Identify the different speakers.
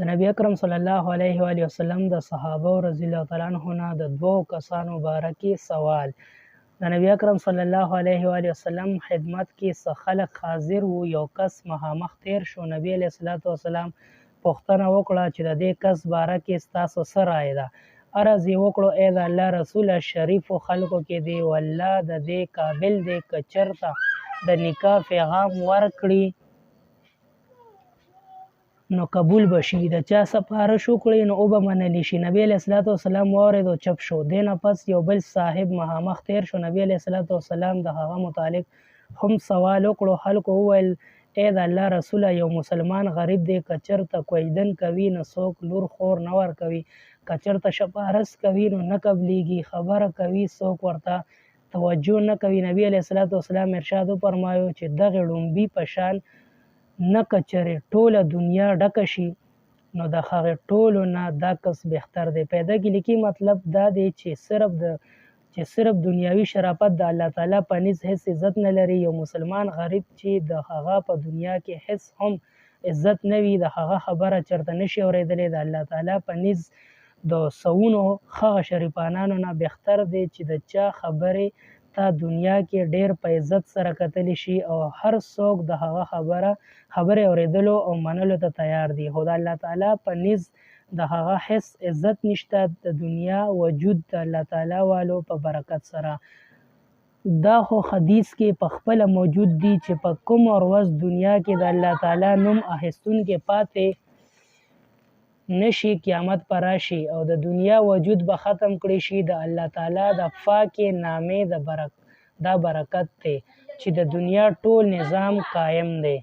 Speaker 1: د نبی اکرم صلی الله علیه و آله وسلم د صحابه رضی الله تعالی عنهم نه د دوو کسانو بارکي سوال. د نبی اکرم صلی الله علیه و آله وسلم خدمت کې څه خلک حاضر وو. یو کس مخامخ تیر شو. نبی علیه الصلاة والسلام پوښتنه وکړه چې د دې کس باره کې ستاسو څه رایه ده؟ عرض یې وکړو ای د الله رسوله شریفو خلکو کې دی والله د دې قابل دی که چېرته د نکاح پیغام ورکړي نو قبول به شي، د چا سفارش وکړي نو او به منلی شي. نبی علیه الصلاة والسلام واورېد او چپ شو. دې نه پس یو بل صاحب مخامخ تیر شو. نبی علیه الصلاة والسلام د هغه متعلق هم سوال وکړو. خلکو وویل ای د الله رسوله یو مسلمان غریب دی، که چېرته کویدن کوي نو څوک لور خور نه ورکوي، که چېرته شپارس کوي نو نه قبلیږي، خبره کوي څوک ورته توجه نه کوي. نبی علیه الصلاة والسلام ارشاد وفرمایو چې دغې ړومبي په شان نه که چېرې ټوله دنیا ډکه شي نو د هغې ټولو نه دا کس بهتر دی. پیدا کې لیکي مطلب دا دی چې صرف دنیاوي شرافت د الله تعالی په نزد هیڅ عزت نه لري. یو مسلمان غریب چې د هغه په دنیا کې هیڅ هم عزت نه وي، د هغه خبره چېرته نشي اورېدلی، د الله تعالی په نزد د سوونو هغه شریفانانو نه بهتر دی چې د چا خبرې ته دنیا کې ډېر په عزت سره کتلی شي او هر څوک د هغه خبرې اورېدلو او منلو ته تیار دي، خو د الله تعالی په نزد د هغه هیڅ عزت نشته د دنیا وجود د الله تعالی والو په برکت سره. دا خو حدیث کې په خپله موجود دي چې په کوم ورځ دنیا کې د الله تعالی نوم اخیستونکي پاتې نشي، قیامت به راشي او د دنیا وجود به ختم کړی شي. د الله تعالی د پاکې نامې دا برکت دی چې د دنیا ټول نظام قایم دی.